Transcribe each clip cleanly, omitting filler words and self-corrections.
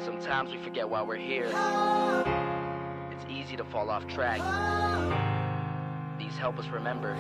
Sometimes we forget why we're here. It's easy to fall off track. These help us remember.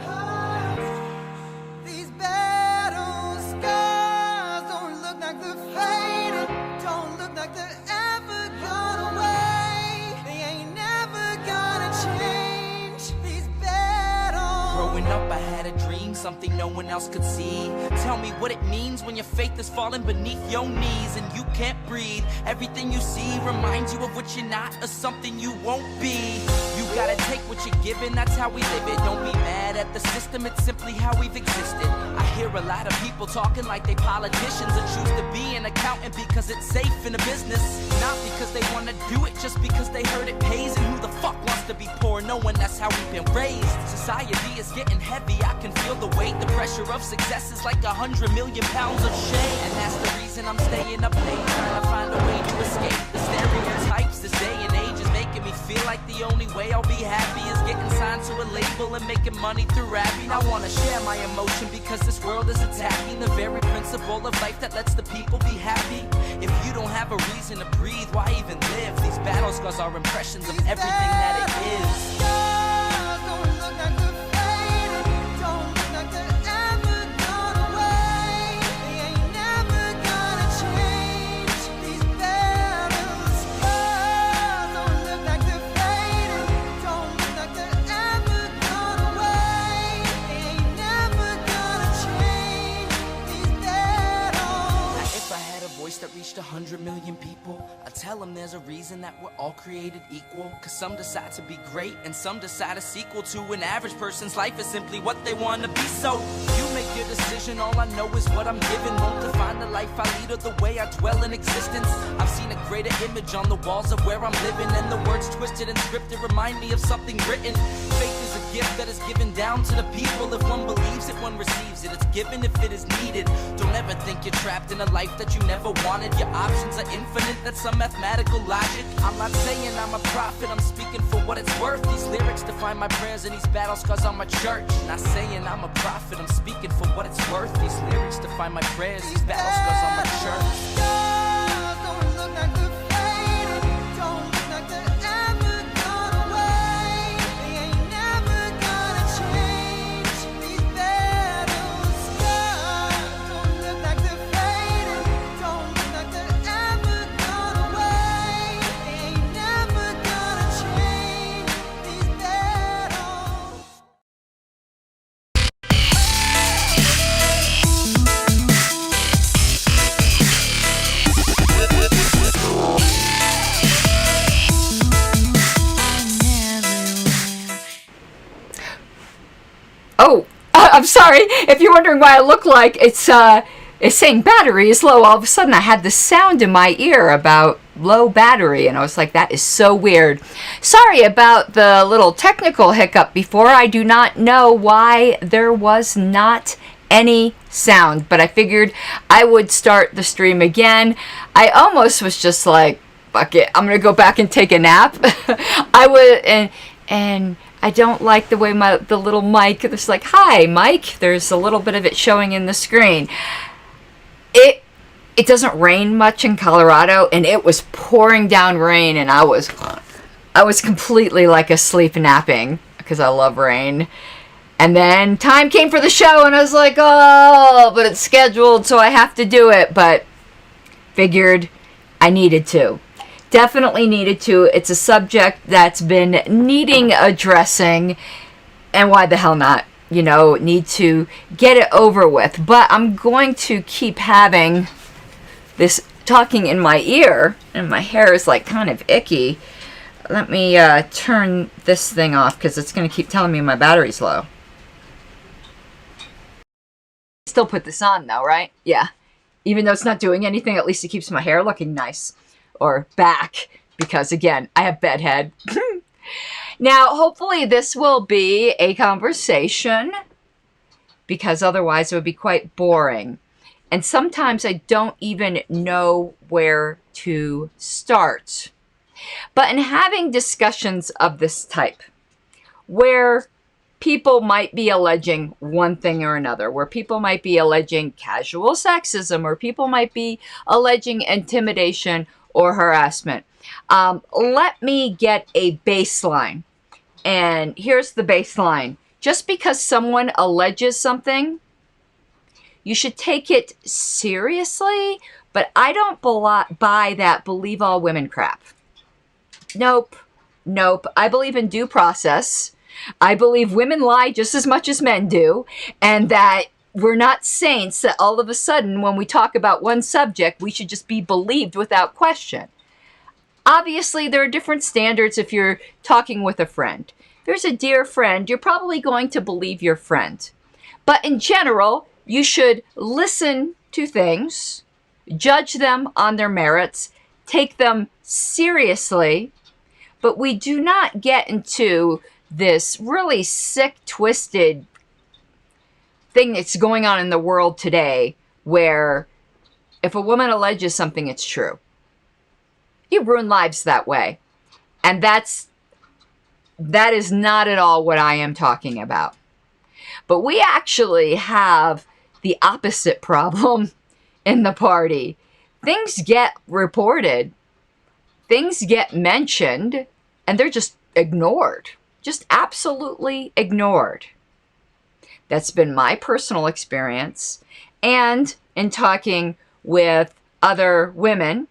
These battle scars don't look like they're fading, don't look like they're ever gone away. They ain't never gonna change. These battles. Growing up, I had a dream, something no one else could see. Tell me what it means when your faith is falling beneath your knees and you can't breathe. Everything you see reminds you of what you're not or something you won't be. You gotta take what you're given, that's how we live it. Don't be mad at the system, it's simply how we've existed. I hear a lot of people talking like they politicians and choose to be an accountant because it's safe in a business. Not because they wanna do it, just because they heard it pays. And who the fuck wants to be poor knowing that's how we've been raised? Society is getting heavy, I can feel the weight. The pressure of success is like 100 million pounds of shame. And that's the reason I'm staying up late, trying to find a way to escape the stereotypes. This day and age is making me feel like the only way I'll be happy is getting signed to a label and making money through rapping. I wanna share my emotion because this world is attacking the very principle of life that lets the people be happy. If you don't have a reason to breathe, why even live? These battle scars are impressions of everything that it is. Don't look like they're fading, don't look like they're ever gone away. They ain't never gonna change. These battle scars don't look like they're fading, don't look like they're ever gone away. They ain't never gonna change. These battles. Now, if I had a voice that reached 100 million people, I'd tell them there's a reason that we're all created equal. Cause some decide to be great and some decide a sequel to an average person's life is simply what they want to be. So you make your decision, all I know is what I'm given. Won't define the life I lead or the way I dwell in existence. I've seen a greater image on the walls of where I'm living, and the words twisted and scripted remind me of something written. Faith is a gift that is given down to the people. If one believes it, one receives it. It's given if it is needed. Don't ever think you're trapped in a life that you never wanted. Your options are infinite, that's some mathematical logic. I'm not saying I'm a prophet, I'm speaking for what it's worth. These lyrics define my prayers and these battle scars on my church. Not saying I'm a prophet, I'm speaking for what it's worth. These lyrics define my prayers, these battle scars on my church. Don't look like they're fading, don't look like they're ever gone away. They ain't never gonna change. These battle scars don't look like they're fading, don't look like they're ever gone away. They ain't never gonna change. These battles. Oh, I'm sorry. If you're wondering why I look like it's saying battery is low, all of a sudden I had this sound in my ear about low battery, and I was like, that is so weird. Sorry about the little technical hiccup before. I do not know why there was not any sound, but I figured I would start the stream again. I almost was just like, fuck it, I'm gonna go back and take a nap. I would, and I don't like the way the little mic, it's like, hi, Mike. There's a little bit of it showing in the screen. It doesn't rain much in Colorado, and it was pouring down rain, and I was completely like asleep napping because I love rain. And then time came for the show, and I was like, oh, but it's scheduled, so I have to do it. But figured I needed to. Definitely needed to. It's a subject that's been needing addressing, and why the hell not? You know, need to get it over with. But I'm going to keep having this talking in my ear, and my hair is like kind of icky. Let me turn this thing off because it's going to keep telling me my battery's low. Still put this on though, right? Yeah. Even though it's not doing anything, at least it keeps my hair looking nice. Or back, because again, I have bedhead. Now, hopefully this will be a conversation, because otherwise it would be quite boring. And sometimes I don't even know where to start. But in having discussions of this type, where people might be alleging one thing or another, where people might be alleging casual sexism, or people might be alleging intimidation or harassment. Let me get a baseline. And here's the baseline. Just because someone alleges something, you should take it seriously, but I don't buy that believe all women crap. Nope. I believe in due process. I believe women lie just as much as men do, and that we're not saints that all of a sudden when we talk about one subject, we should just be believed without question. Obviously, there are different standards if you're talking with a friend. If there's a dear friend, you're probably going to believe your friend. But in general, you should listen to things, judge them on their merits, take them seriously, but we do not get into this really sick, twisted thing that's going on in the world today where if a woman alleges something, it's true. You ruin lives that way. And that is not at all what I am talking about. But we actually have the opposite problem in the party. Things get reported, things get mentioned, and they're just ignored. Just absolutely ignored. That's been my personal experience. And in talking with other women,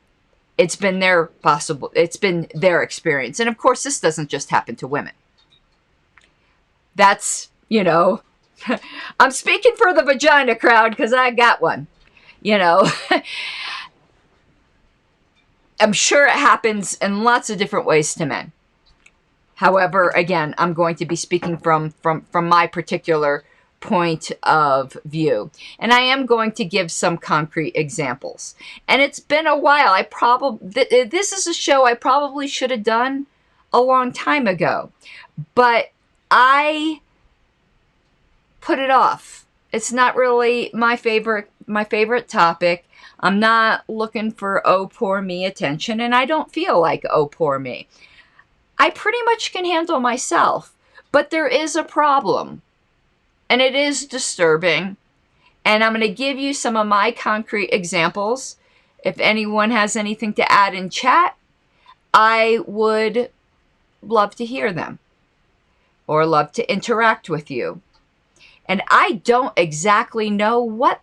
it's been their experience. And of course, this doesn't just happen to women. That's, I'm speaking for the vagina crowd because I got one, I'm sure it happens in lots of different ways to men. However, again, I'm going to be speaking from my particular point of view. And I am going to give some concrete examples. And it's been a while. This is a show I probably should have done a long time ago. But I put it off. It's not really my favorite topic. I'm not looking for oh poor me attention, and I don't feel like oh poor me. I pretty much can handle myself, but there is a problem, and it is disturbing, and I'm going to give you some of my concrete examples. If anyone has anything to add in chat, I would love to hear them or love to interact with you. And I don't exactly know what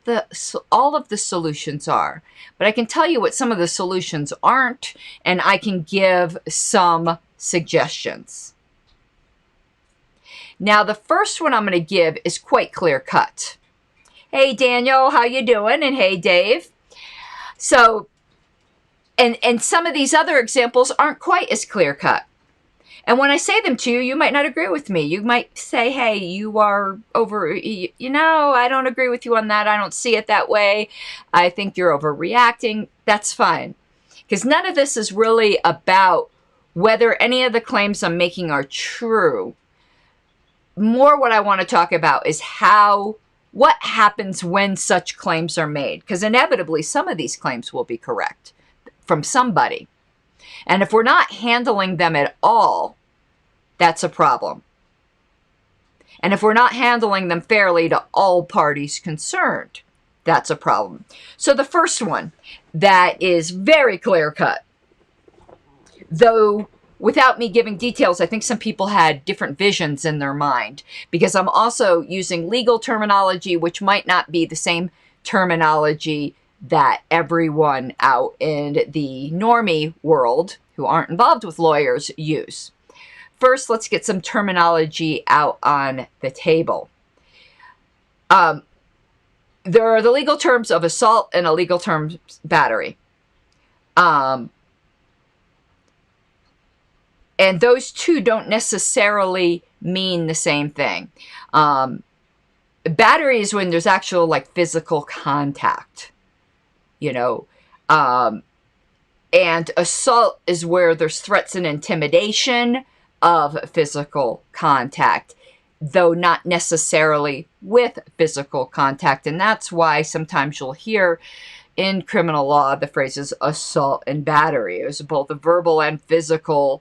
all of the solutions are, but I can tell you what some of the solutions aren't, and I can give some suggestions. Now, the first one I'm going to give is quite clear cut. Hey, Daniel, how you doing? And hey, Dave. So, and some of these other examples aren't quite as clear cut. And when I say them to you, you might not agree with me. You might say, hey, you are over, I don't agree with you on that. I don't see it that way. I think you're overreacting. That's fine. Because none of this is really about whether any of the claims I'm making are true. More what I want to talk about is what happens when such claims are made. Because inevitably, some of these claims will be correct from somebody. And if we're not handling them at all, that's a problem. And if we're not handling them fairly to all parties concerned, that's a problem. So the first one that is very clear cut, though without me giving details, I think some people had different visions in their mind, because I'm also using legal terminology, which might not be the same terminology that everyone out in the normie world who aren't involved with lawyers use. First, let's get some terminology out on the table. There are the legal terms of assault and a legal term battery. And those two don't necessarily mean the same thing. Battery is when there's actual physical contact. And assault is where there's threats and intimidation of physical contact, though not necessarily with physical contact. And that's why sometimes you'll hear in criminal law the phrases assault and battery. It was both a verbal and physical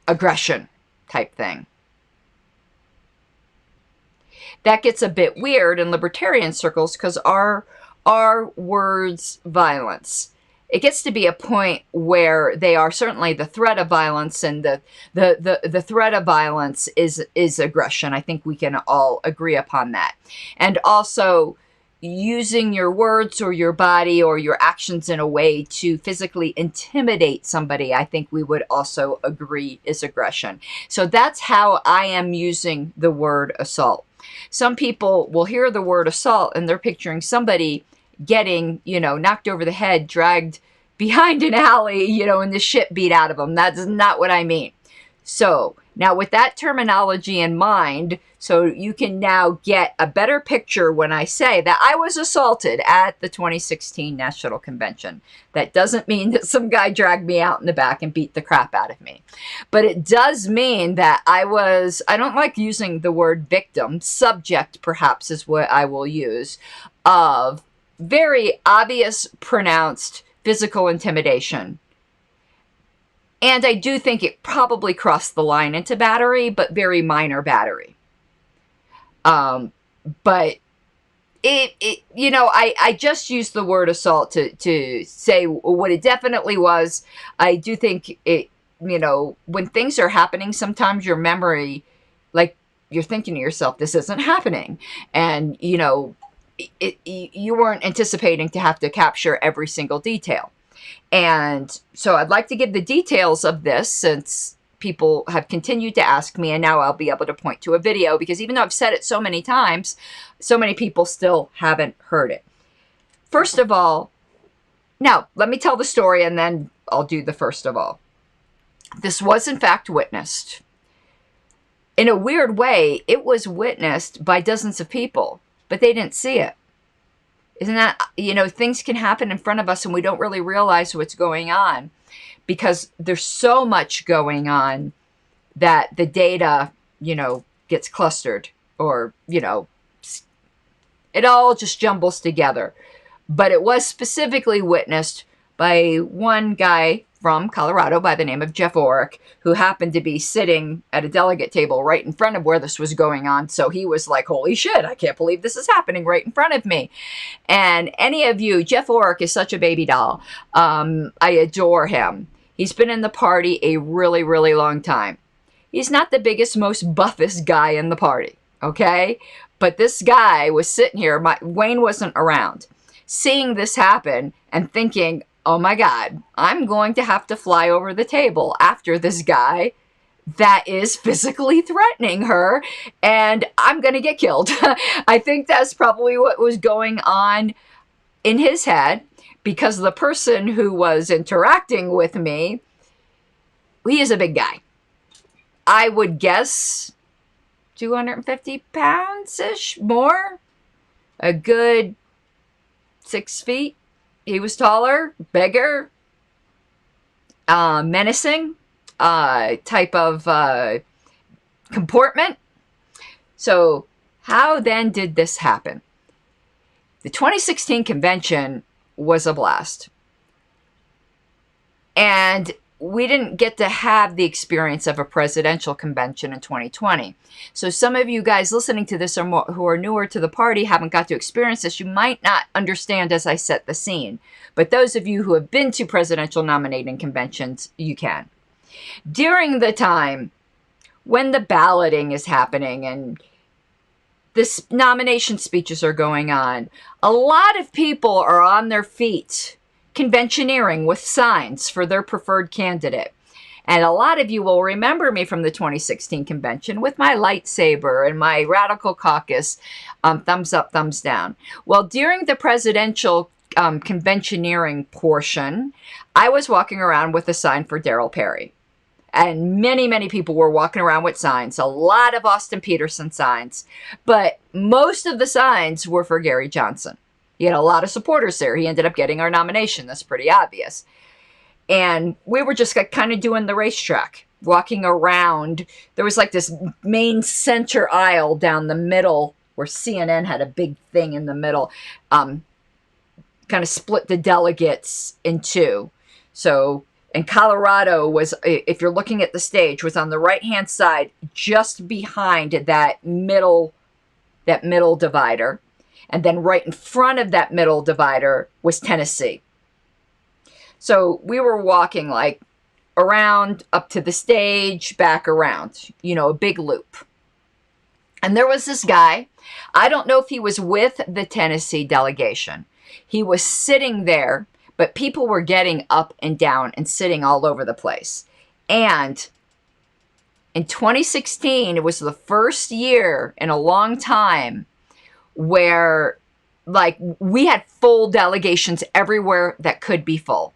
aggression type thing. That gets a bit weird in libertarian circles because our words violence. it gets to be a point where they are certainly the threat of violence, and the threat of violence is aggression. I think we can all agree upon that. And also using your words or your body or your actions in a way to physically intimidate somebody, I think we would also agree is aggression. So that's how I am using the word assault. Some people will hear the word assault and they're picturing somebody getting, knocked over the head, dragged behind an alley, and the shit beat out of them. That's not what I mean. So now with that terminology in mind, so you can now get a better picture when I say that I was assaulted at the 2016 National Convention. That doesn't mean that some guy dragged me out in the back and beat the crap out of me. But it does mean that I don't like using the word victim, subject perhaps is what I will use, of very obvious, pronounced physical intimidation. And I do think it probably crossed the line into battery, but very minor battery. But I just used the word assault to say what it definitely was. I do think it, when things are happening, sometimes your memory, like you're thinking to yourself, this isn't happening. And, you weren't anticipating to have to capture every single detail. And so I'd like to give the details of this, since people have continued to ask me, and now I'll be able to point to a video, because even though I've said it so many times, so many people still haven't heard it. First of all, now let me tell the story and then I'll do the first of all. This was in fact witnessed. In a weird way, it was witnessed by dozens of people, but they didn't see it. Isn't that, things can happen in front of us and we don't really realize what's going on because there's so much going on that the data, gets clustered, or, it all just jumbles together. But it was specifically witnessed by one guy from Colorado by the name of Jeff Orrick, who happened to be sitting at a delegate table right in front of where this was going on. So he was like, holy shit, I can't believe this is happening right in front of me. And any of you, Jeff Orrick is such a baby doll. I adore him. He's been in the party a really, really long time. He's not the biggest, most buffest guy in the party, okay? But this guy was sitting here, Wayne wasn't around, seeing this happen and thinking, oh my God, I'm going to have to fly over the table after this guy that is physically threatening her, and I'm going to get killed. I think that's probably what was going on in his head, because the person who was interacting with me, he is a big guy. I would guess 250 pounds-ish, more. A good 6 feet. He was taller, bigger, menacing type of comportment. So how then did this happen? The 2016 convention was a blast. And we didn't get to have the experience of a presidential convention in 2020. So some of you guys listening to this who are newer to the party haven't got to experience this. You might not understand as I set the scene. But those of you who have been to presidential nominating conventions, you can. During the time when the balloting is happening and this nomination speeches are going on, a lot of people are on their feet conventioneering with signs for their preferred candidate. And a lot of you will remember me from the 2016 convention with my lightsaber and my radical caucus, thumbs up, thumbs down. Well, during the presidential conventioneering portion, I was walking around with a sign for Darryl Perry. And many, many people were walking around with signs, a lot of Austin Peterson signs, but most of the signs were for Gary Johnson. He had a lot of supporters there. He ended up getting our nomination. That's pretty obvious. And we were just kind of doing the racetrack, walking around. There was like this main center aisle down the middle where CNN had a big thing in the middle, kind of split the delegates in two. So, and Colorado was, if you're looking at the stage, was on the right-hand side, just behind that middle divider. And then right in front of that middle divider was Tennessee. So we were walking like around up to the stage, back around, you know, a big loop. And there was this guy. I don't know if he was with the Tennessee delegation. He was sitting there, but people were getting up and down and sitting all over the place. And in 2016, it was the first year in a long time where, like, we had full delegations everywhere that could be full.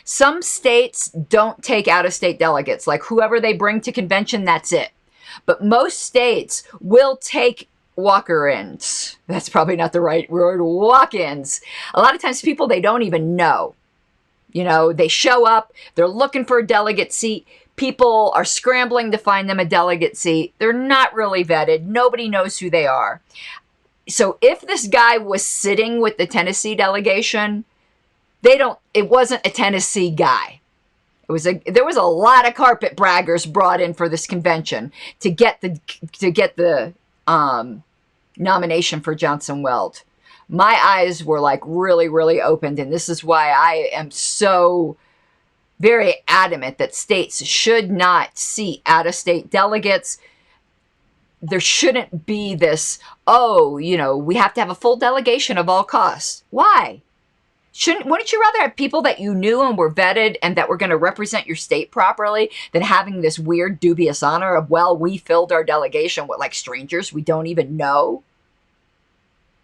Some states don't take out-of-state delegates. Like, whoever they bring to convention, that's it. But most states will take walk-ins. That's probably not the right word. Walk-ins. A lot of times people, they don't even know. You know, they show up, they're looking for a delegate seat. People are scrambling to find them a delegate seat. They're not really vetted. Nobody knows who they are. So if this guy was sitting with the Tennessee delegation, it wasn't a Tennessee guy. There was a lot of carpet braggers brought in for this convention to get the nomination for Johnson Weld. My eyes were like really, really opened, and this is why I am so very adamant that states should not seat out-of-state delegates. There shouldn't be this, we have to have a full delegation of all costs. Why? Wouldn't you rather have people that you knew and were vetted and that were going to represent your state properly than having this weird dubious honor of, well, we filled our delegation with like strangers we don't even know?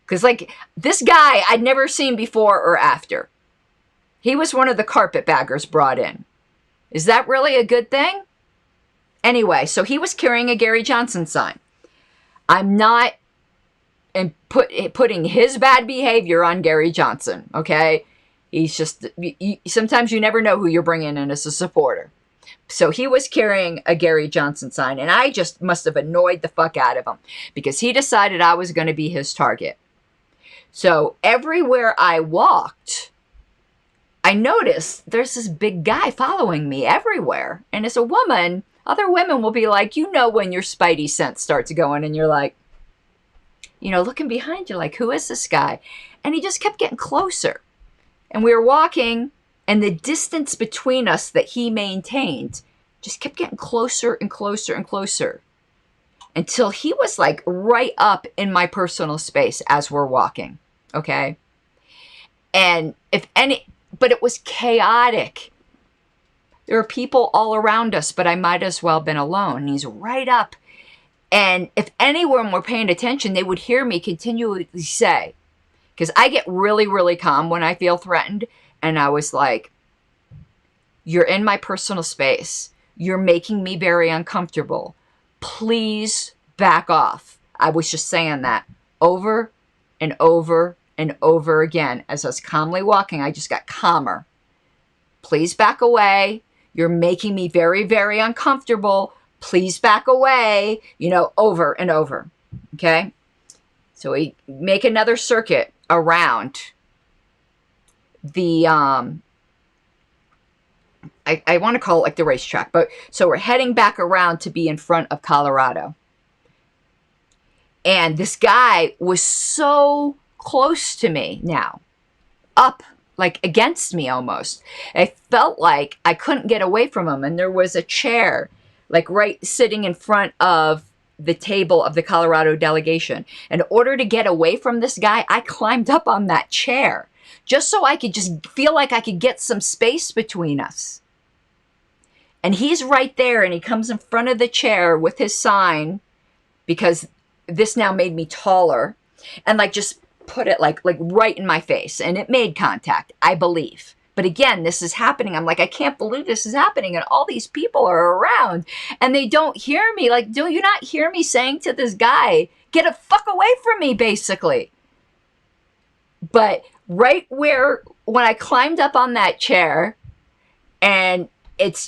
Because like this guy I'd never seen before or after. He was one of the carpetbaggers brought in. Is that really a good thing? Anyway, so he was carrying a Gary Johnson sign. I'm not putting his bad behavior on Gary Johnson, okay? He's just, sometimes you never know who you're bringing in as a supporter. So he was carrying a Gary Johnson sign, and I just must have annoyed the fuck out of him because he decided I was going to be his target. So everywhere I walked, I noticed there's this big guy following me everywhere. And as a woman, other women will be like, you know, when your spidey sense starts going and you're like, you know, looking behind you like, who is this guy? And he just kept getting closer. And we were walking, and the distance between us that he maintained just kept getting closer and closer and closer until he was like right up in my personal space as we're walking. Okay. And but it was chaotic. There were people all around us, but I might as well have been alone. He's right up. And if anyone were paying attention, they would hear me continually say, because I get really, really calm when I feel threatened. And I was like, you're in my personal space. You're making me very uncomfortable. Please back off. I was just saying that over and over and over again. As I was calmly walking, I just got calmer. Please back away. You're making me very, very uncomfortable. Please back away, over and over. Okay. So we make another circuit around the, I want to call it like the racetrack, but so we're heading back around to be in front of Colorado. And this guy was so close to me now, up like against me almost. I felt like I couldn't get away from him. And there was a chair like right sitting in front of the table of the Colorado delegation. In order to get away from this guy, I climbed up on that chair just so I could just feel like I could get some space between us. And he's right there, and he comes in front of the chair with his sign, because this now made me taller, and like just put it like right in my face, and it made contact, I believe. But again, this is happening. I'm like, I can't believe this is happening. And all these people are around and they don't hear me. Like, do you not hear me saying to this guy, get the fuck away from me, basically? But right when I climbed up on that chair, and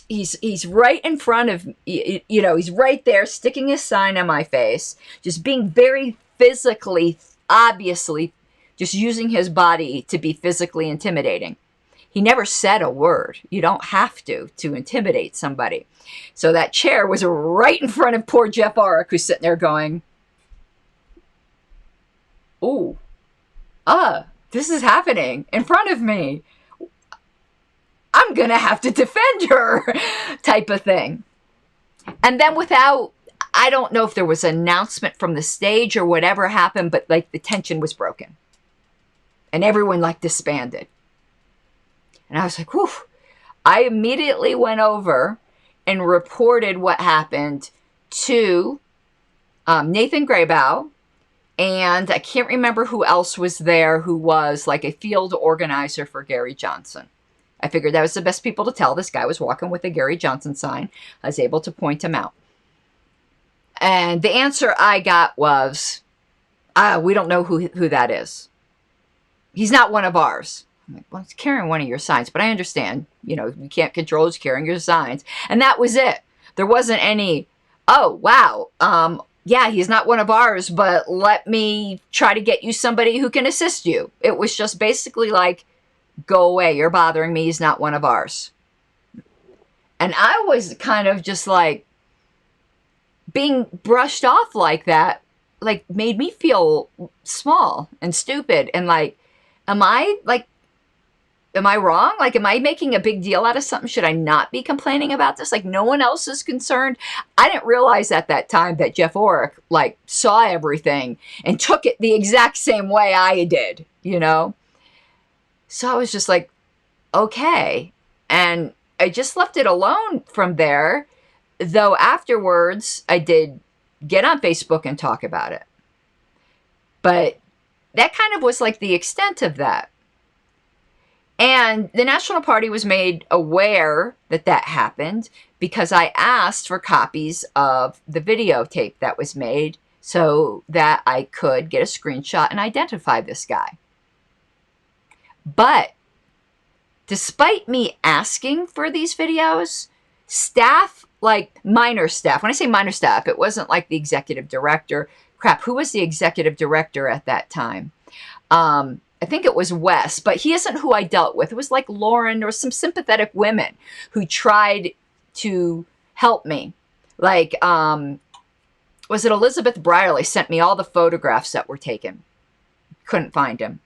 he's right in front of, he's right there sticking his sign on my face, just being very physically, obviously, just using his body to be physically intimidating. He never said a word. You don't have to intimidate somebody. So that chair was right in front of poor Jeff Arick, who's sitting there going, ooh, this is happening in front of me. I'm going to have to defend her type of thing. And then I don't know if there was an announcement from the stage or whatever happened, but like the tension was broken. And everyone like disbanded. And I was like, whew. I immediately went over and reported what happened to Nathan Graybow. And I can't remember who else was there who was like a field organizer for Gary Johnson. I figured that was the best people to tell. This guy was walking with a Gary Johnson sign. I was able to point him out. And the answer I got was, we don't know who that is. He's not one of ours. I'm like, well, he's carrying one of your signs, but I understand, you can't control who's carrying your signs. And that was it. There wasn't any, oh, wow, yeah, he's not one of ours, but let me try to get you somebody who can assist you. It was just basically like, go away, you're bothering me, he's not one of ours. And I was kind of just like, being brushed off like that, like, made me feel small and stupid. And like, am I wrong? Like, am I making a big deal out of something? Should I not be complaining about this? Like, no one else is concerned. I didn't realize at that time that Jeff Orrick, like, saw everything and took it the exact same way I did, So I was just like, okay. And I just left it alone from there. Though afterwards, I did get on Facebook and talk about it. But that kind of was like the extent of that. And the National Party was made aware that that happened because I asked for copies of the videotape that was made so that I could get a screenshot and identify this guy. But despite me asking for these videos, staff, like minor staff, when I say minor staff, it wasn't like the executive director. Crap, who was the executive director at that time? I think it was Wes, but he isn't who I dealt with. It was like Lauren or some sympathetic women who tried to help me. Like, was it Elizabeth Brierly sent me all the photographs that were taken. Couldn't find him.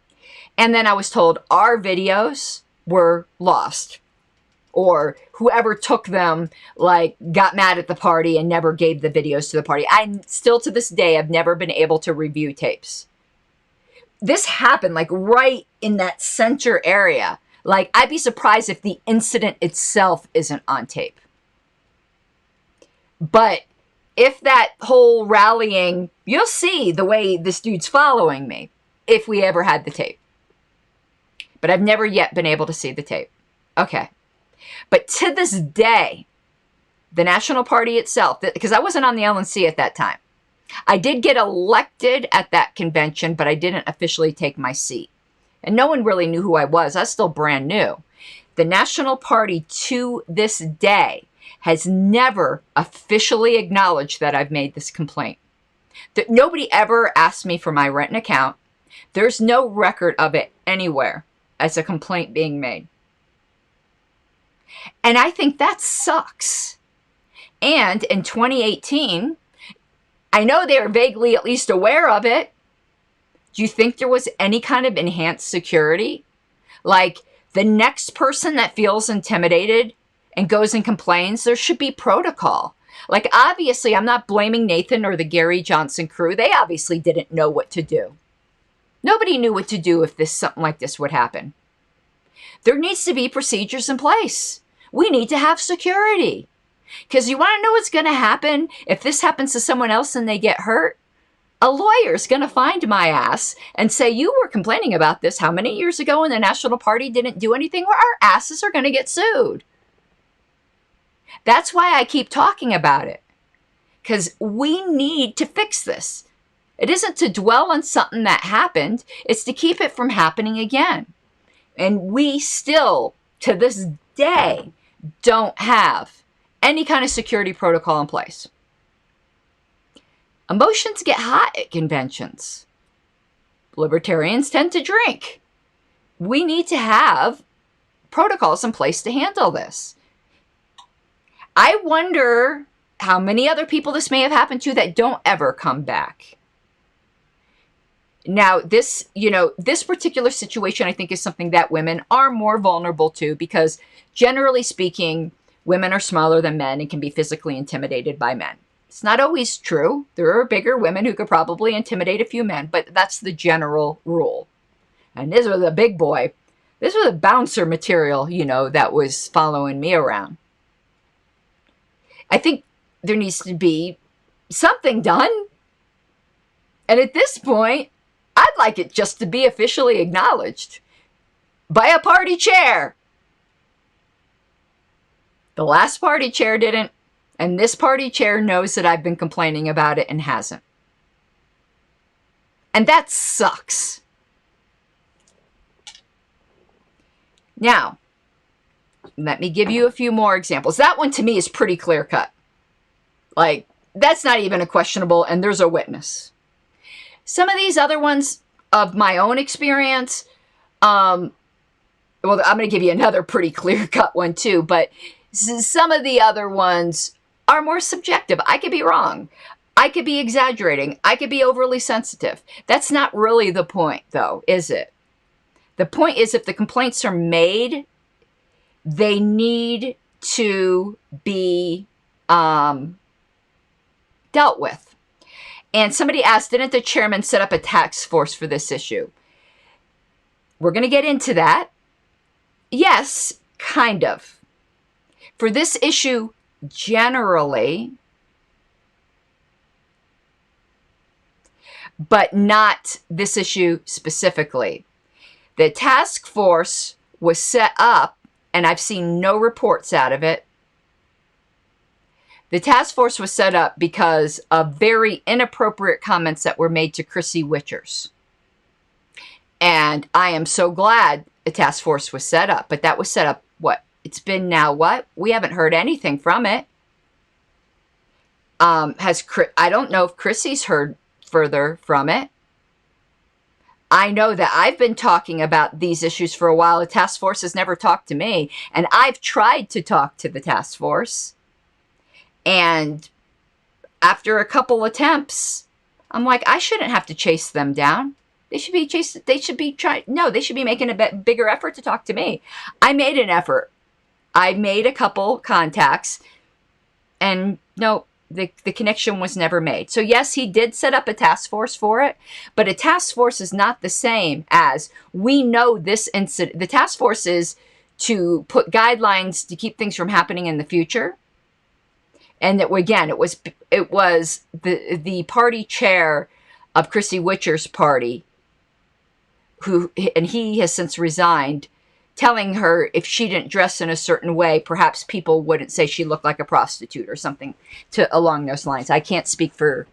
And then I was told our videos were lost. Or whoever took them, like, got mad at the party and never gave the videos to the party. I still, to this day, have never been able to review tapes. This happened, like, right in that center area. Like, I'd be surprised if the incident itself isn't on tape. But if that whole rallying, you'll see the way this dude's following me, if we ever had the tape. But I've never yet been able to see the tape. Okay. But to this day, the National Party itself, because I wasn't on the LNC at that time. I did get elected at that convention, but I didn't officially take my seat. And no one really knew who I was. I was still brand new. The National Party to this day has never officially acknowledged that I've made this complaint. That nobody ever asked me for my rent and account. There's no record of it anywhere as a complaint being made. And I think that sucks. And in 2018, I know they are vaguely at least aware of it. Do you think there was any kind of enhanced security? Like, the next person that feels intimidated and goes and complains, there should be protocol. Like, obviously, I'm not blaming Nathan or the Gary Johnson crew. They obviously didn't know what to do. Nobody knew what to do if something like this would happen. There needs to be procedures in place. We need to have security. Because you want to know what's going to happen if this happens to someone else and they get hurt? A lawyer's going to find my ass and say, you were complaining about this how many years ago and the National Party didn't do anything? Or our asses are going to get sued. That's why I keep talking about it. Because we need to fix this. It isn't to dwell on something that happened. It's to keep it from happening again. And we still, to this day, don't have any kind of security protocol in place. Emotions get hot at conventions. Libertarians tend to drink. We need to have protocols in place to handle this. I wonder how many other people this may have happened to that don't ever come back. Now, this, this particular situation, I think, is something that women are more vulnerable to because, generally speaking, women are smaller than men and can be physically intimidated by men. It's not always true. There are bigger women who could probably intimidate a few men, but that's the general rule. And this was a big boy. This was a bouncer material, that was following me around. I think there needs to be something done. And at this point, I'd like it just to be officially acknowledged by a party chair. The last party chair didn't, and this party chair knows that I've been complaining about it and hasn't. And that sucks. Now, let me give you a few more examples. That one to me is pretty clear cut. Like, that's not even a questionable, and there's a witness. Some of these other ones of my own experience, well, I'm going to give you another pretty clear cut one too, but some of the other ones are more subjective. I could be wrong. I could be exaggerating. I could be overly sensitive. That's not really the point, though, is it? The point is, if the complaints are made, they need to be dealt with. And somebody asked, didn't the chairman set up a task force for this issue? We're going to get into that. Yes, kind of. For this issue, generally, but not this issue specifically. The task force was set up, and I've seen no reports out of it. The task force was set up because of very inappropriate comments that were made to Chrissy Witchers. And I am so glad a task force was set up, but that was set up, what? It's been now what? We haven't heard anything from it. I don't know if Chrissy's heard further from it. I know that I've been talking about these issues for a while. The task force has never talked to me, and I've tried to talk to the task force. And after a couple attempts, I'm like, I shouldn't have to chase them down. They should be they should be making a bigger effort to talk to me. I made an effort. I made a couple contacts, and no, the connection was never made. So yes, he did set up a task force for it, but a task force is not the same as we know this incident. The task force is to put guidelines to keep things from happening in the future. And that, again, it was the party chair of Chrissy Witcher's party, and he has since resigned, telling her if she didn't dress in a certain way, perhaps people wouldn't say she looked like a prostitute or something along those lines. I can't speak for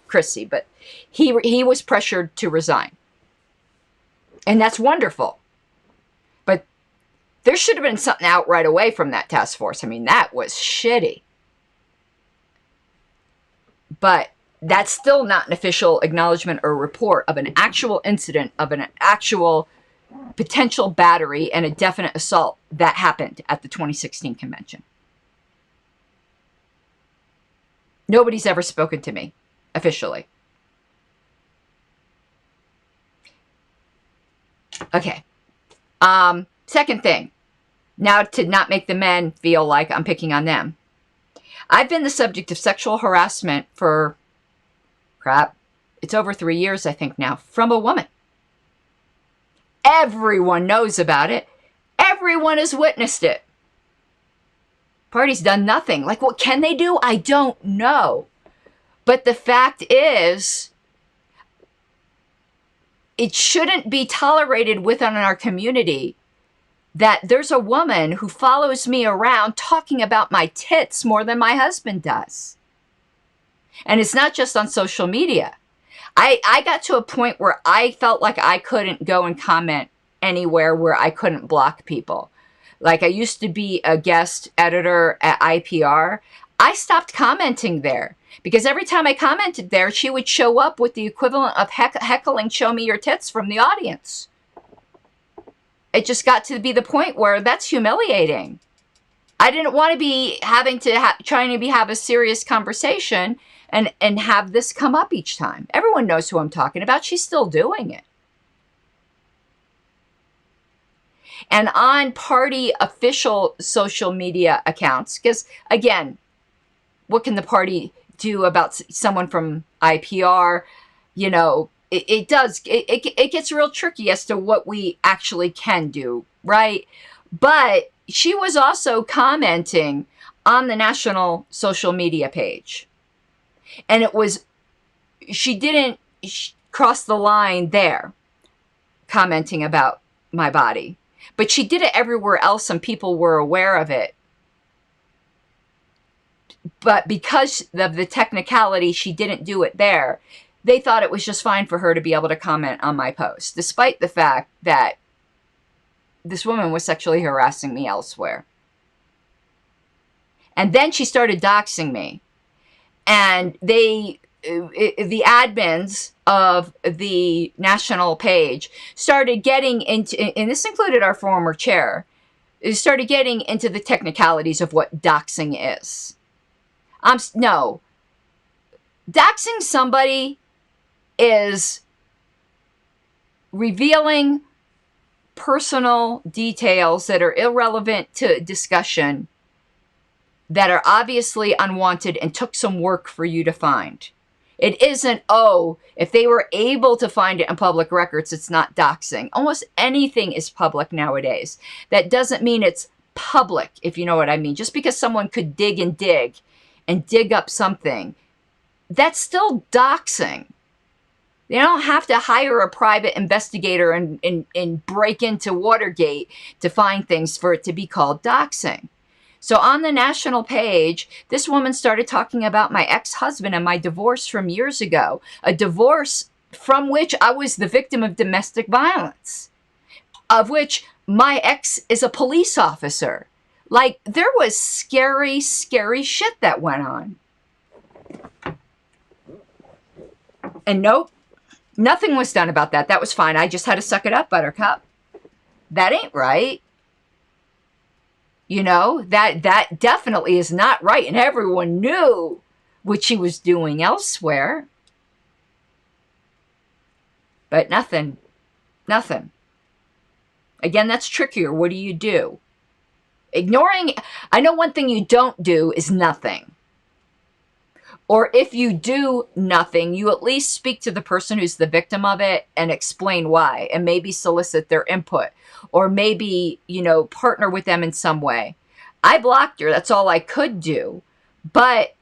Chrissy, but he was pressured to resign. And that's wonderful. But there should have been something out right away from that task force. I mean, that was shitty. But that's still not an official acknowledgement or report of an actual incident, of an actual potential battery and a definite assault that happened at the 2016 convention. Nobody's ever spoken to me officially. Okay. Second thing. Now, to not make the men feel like I'm picking on them. I've been the subject of sexual harassment for, it's over 3 years, I think now, from a woman. Everyone knows about it. Everyone has witnessed it. Party's done nothing. Like, what can they do? I don't know. But the fact is, it shouldn't be tolerated within our community that there's a woman who follows me around talking about my tits more than my husband does. And it's not just on social media. I got to a point where I felt like I couldn't go and comment anywhere where I couldn't block people. Like, I used to be a guest editor at IPR. I stopped commenting there because every time I commented there, she would show up with the equivalent of heckling "show me your tits" from the audience. It just got to be the point where that's humiliating. I didn't want to be having to have a serious conversation and have this come up each time. Everyone knows who I'm talking about. She's still doing it. And on party official social media accounts, because again, what can the party do about someone from IPR? You know, it gets real tricky as to what we actually can do, right? But she was also commenting on the national social media page. And it was, she didn't cross the line there, commenting about my body. But she did it everywhere else and people were aware of it. But because of the technicality, she didn't do it there. They thought it was just fine for her to be able to comment on my post, despite the fact that this woman was sexually harassing me elsewhere. And then she started doxing me. And the admins of the national page started getting into, and this included our former chair, started getting into the technicalities of what doxing is. No. Doxing somebody is revealing personal details that are irrelevant to discussion, that are obviously unwanted and took some work for you to find. It isn't, oh, if they were able to find it in public records, it's not doxing. Almost anything is public nowadays. That doesn't mean it's public, if you know what I mean. Just because someone could dig up something, that's still doxing. They don't have to hire a private investigator and break into Watergate to find things for it to be called doxing. So on the national page, this woman started talking about my ex-husband and my divorce from years ago, a divorce from which I was the victim of domestic violence, of which my ex is a police officer. Like, there was scary, scary shit that went on. And nope, nothing was done about that. That was fine. I just had to suck it up, Buttercup. That ain't right. You know, that definitely is not right. And everyone knew what she was doing elsewhere. But nothing. Again, that's trickier. What do you do? Ignoring, I know one thing you don't do is nothing. Or if you do nothing, you at least speak to the person who's the victim of it and explain why, and maybe solicit their input, or maybe, you know, partner with them in some way. I blocked her. That's all I could do. But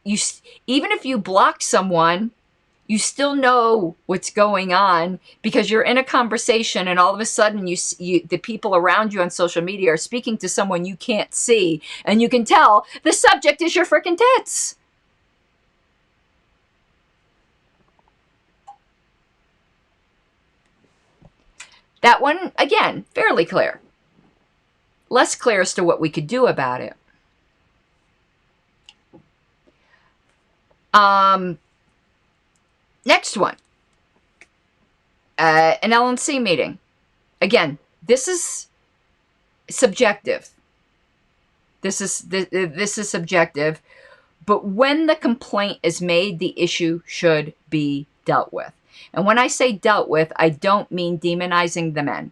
even if you block someone, you still know what's going on because you're in a conversation and all of a sudden the people around you on social media are speaking to someone you can't see, and you can tell the subject is your freaking tits. That one, again, fairly clear. Less clear as to what we could do about it. Next one. An LNC meeting. Again, this is subjective. This is subjective. But when the complaint is made, the issue should be dealt with. And when I say dealt with, I don't mean demonizing the men.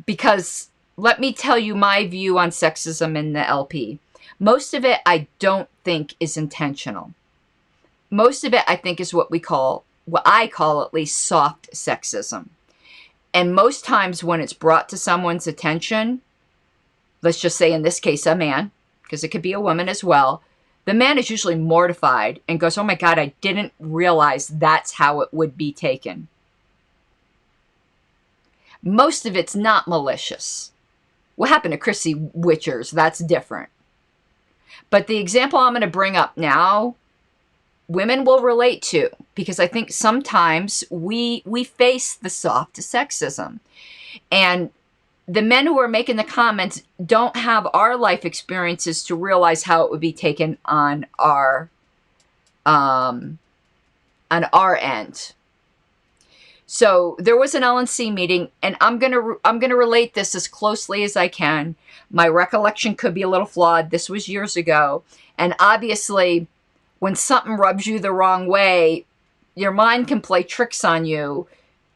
Because let me tell you my view on sexism in the LP. Most of it I don't think is intentional. Most of it I think is what I call at least soft sexism. And most times when it's brought to someone's attention, let's just say in this case a man, because it could be a woman as well, the man is usually mortified and goes, oh my God, I didn't realize that's how it would be taken. Most of it's not malicious. What happened to Chrissy Witchers? That's different. But the example I'm going to bring up now, women will relate to, because I think sometimes we face the soft sexism. And the men who are making the comments don't have our life experiences to realize how it would be taken on our end. So there was an LNC meeting, and I'm gonna relate this as closely as I can. My recollection could be a little flawed. This was years ago, and obviously, when something rubs you the wrong way, your mind can play tricks on you,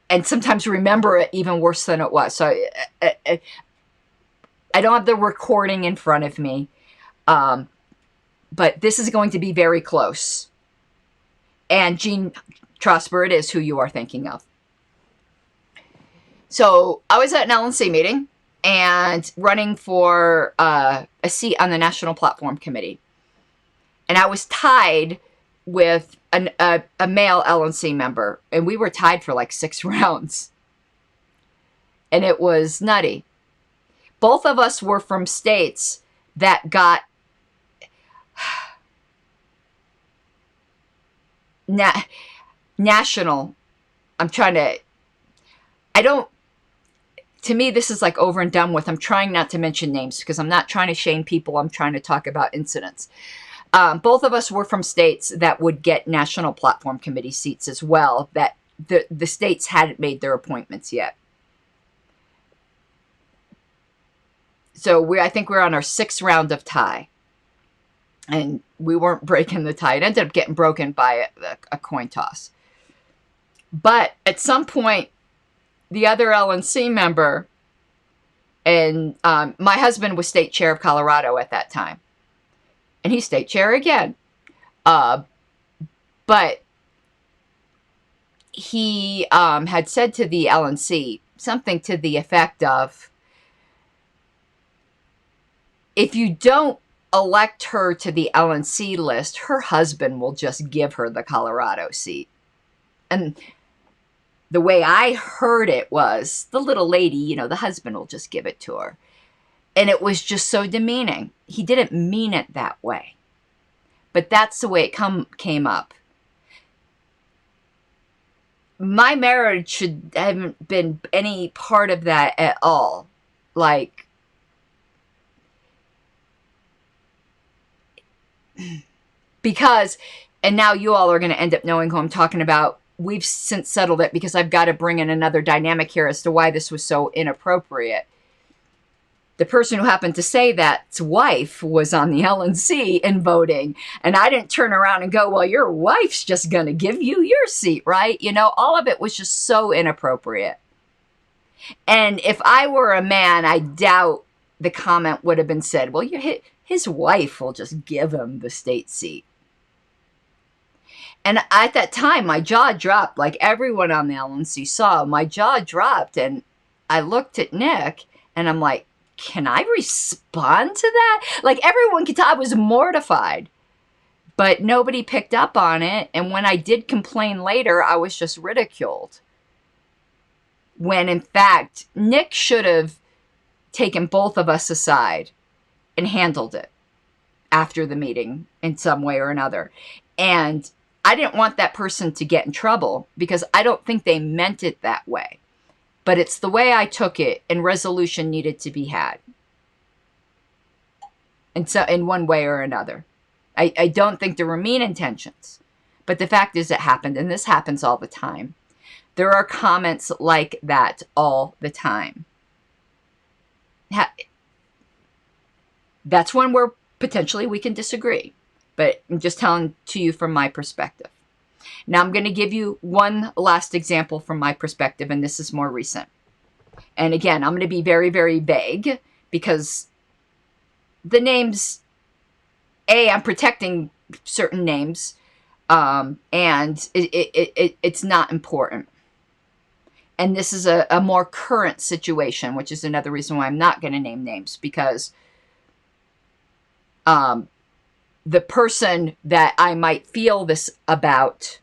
and sometimes remember it even worse than it was. So I don't have the recording in front of me, but this is going to be very close. And Jean Trosper, it is who you are thinking of. So I was at an LNC meeting and running for a seat on the National Platform Committee. And I was tied with a male LNC member. And we were tied for like 6 rounds. And it was nutty. Both of us were from states that got national. To me, this is like over and done with. I'm trying not to mention names because I'm not trying to shame people. I'm trying to talk about incidents. Both of us were from states that would get National Platform Committee seats as well, that the states hadn't made their appointments yet. So I think we're on our 6th round of tie. And we weren't breaking the tie. It ended up getting broken by a coin toss. But at some point, the other LNC member, and my husband was state chair of Colorado at that time. And he's state chair again. But he had said to the LNC something to the effect of, if you don't elect her to the LNC list, her husband will just give her the Colorado seat. And the way I heard it was, the little lady, the husband will just give it to her. And it was just so demeaning. He didn't mean it that way. But that's the way it came up. My marriage should haven't been any part of that at all. Like, because, and now you all are going to end up knowing who I'm talking about. We've since settled it because I've got to bring in another dynamic here as to why this was so inappropriate. The person who happened to say that's wife was on the LNC and voting. And I didn't turn around and go, well, your wife's just going to give you your seat, right? All of it was just so inappropriate. And if I were a man, I doubt the comment would have been said, well, his wife will just give him the state seat. And at that time, my jaw dropped. Like everyone on the LNC saw, my jaw dropped. And I looked at Nick and I'm like, can I respond to that? Like everyone could tell I was mortified. But nobody picked up on it. And when I did complain later, I was just ridiculed. When in fact, Nick should have taken both of us aside and handled it after the meeting in some way or another. And I didn't want that person to get in trouble because I don't think they meant it that way. But it's the way I took it, and resolution needed to be had. And so, in one way or another. I don't think there were mean intentions. But the fact is it happened, and this happens all the time. There are comments like that all the time. That's one where potentially we can disagree. But I'm just telling to you from my perspective. Now I'm going to give you one last example from my perspective, and this is more recent. And again, I'm going to be very, very vague because the names, I'm protecting certain names, and it's not important. And this is a more current situation, which is another reason why I'm not going to name names, because the person that I might feel this about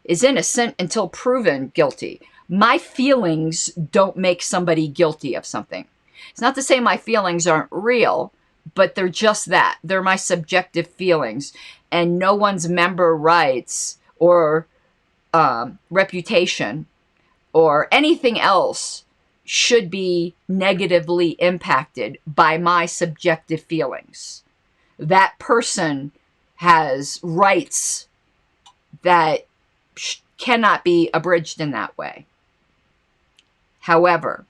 is innocent until proven guilty. My feelings don't make somebody guilty of something. It's not to say my feelings aren't real, but they're just that. They're my subjective feelings. And no one's member rights or reputation or anything else should be negatively impacted by my subjective feelings. That person has rights that cannot be abridged in that way. However,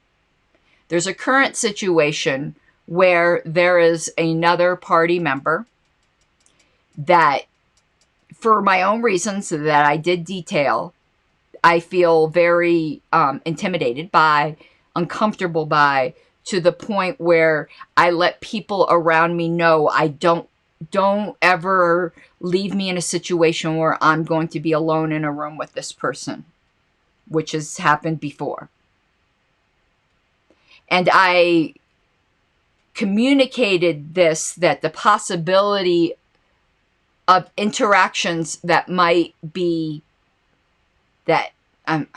there's a current situation where there is another party member that, for my own reasons that I did detail, I feel very intimidated by, uncomfortable by, to the point where I let people around me know I don't ever leave me in a situation where I'm going to be alone in a room with this person, which has happened before. And I communicated this, that the possibility of interactions that might be, that I'm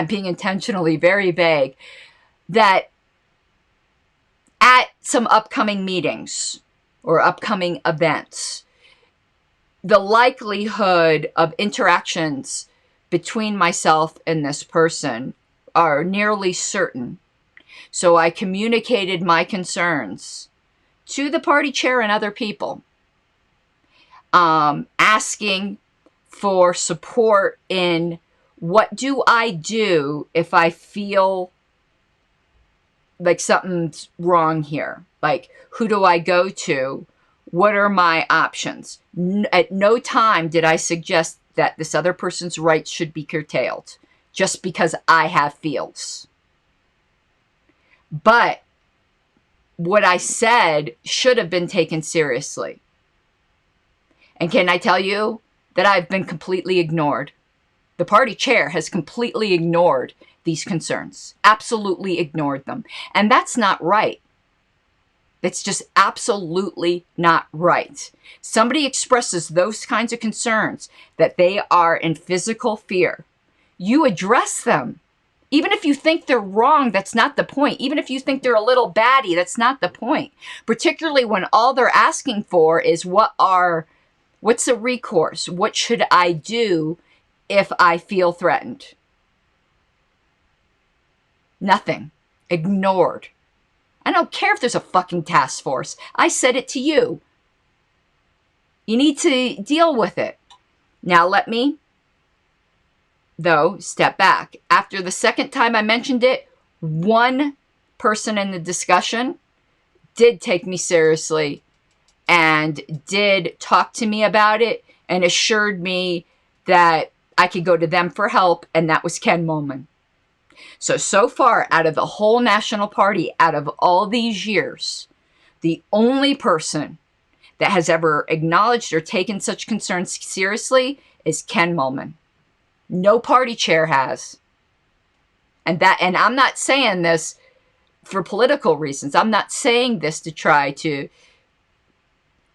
being intentionally very vague, that at some upcoming meetings or upcoming events, the likelihood of interactions between myself and this person are nearly certain. So I communicated my concerns to the party chair and other people, asking for support in what do I do if I feel like something's wrong here? Like, who do I go to? What are my options? At no time did I suggest that this other person's rights should be curtailed just because I have feels. But what I said should have been taken seriously. And can I tell you that I've been completely ignored? The party chair has completely ignored these concerns, absolutely ignored them. And that's not right. That's just absolutely not right. Somebody expresses those kinds of concerns, that they are in physical fear. You address them. Even if you think they're wrong, that's not the point. Even if you think they're a little baddie, that's not the point. Particularly when all they're asking for is what's the recourse? What should I do if I feel threatened? Nothing. Ignored. I don't care if there's a fucking task force. I said it to you. You need to deal with it. Now let me, though, step back. After the second time I mentioned it, one person in the discussion did take me seriously and did talk to me about it and assured me that I could go to them for help, and that was Ken Moman. So far, out of the whole National Party, out of all these years, the only person that has ever acknowledged or taken such concerns seriously is Ken Moman. No party chair has. And I'm not saying this for political reasons. I'm not saying this to try to...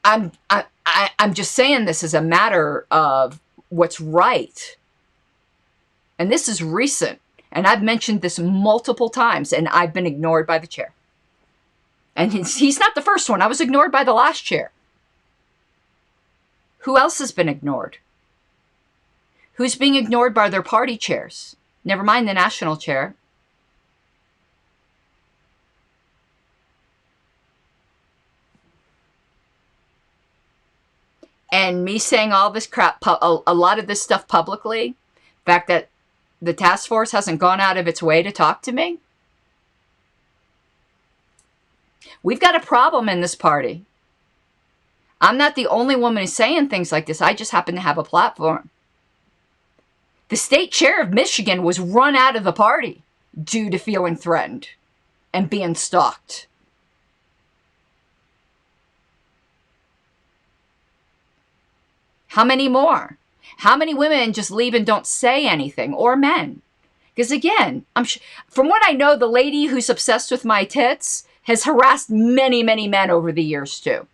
I'm just saying this as a matter of what's right. And this is recent. And I've mentioned this multiple times, and I've been ignored by the chair. And he's not the first one. I was ignored by the last chair. Who else has been ignored? Who's being ignored by their party chairs? Never mind the national chair. And me saying all this crap, a lot of this stuff publicly, the fact that the task force hasn't gone out of its way to talk to me. We've got a problem in this party. I'm not the only woman who's saying things like this. I just happen to have a platform. The state chair of Michigan was run out of the party due to feeling threatened and being stalked. How many more? How many women just leave and don't say anything? Or men? Because again, from what I know, the lady who's obsessed with my tits has harassed many, many men over the years too.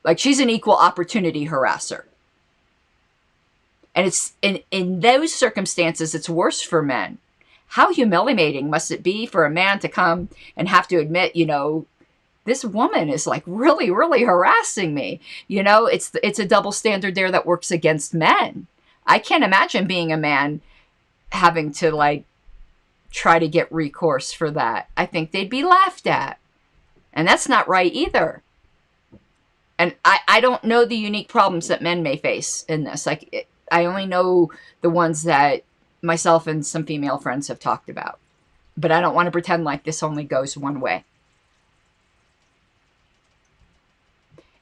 Like, she's an equal opportunity harasser. And it's in those circumstances, it's worse for men. How humiliating must it be for a man to come and have to admit, this woman is like really, really harassing me. It's a double standard there that works against men. I can't imagine being a man having to try to get recourse for that. I think they'd be laughed at. And that's not right either. And I don't know the unique problems that men may face in this. I only know the ones that myself and some female friends have talked about. But I don't want to pretend like this only goes one way.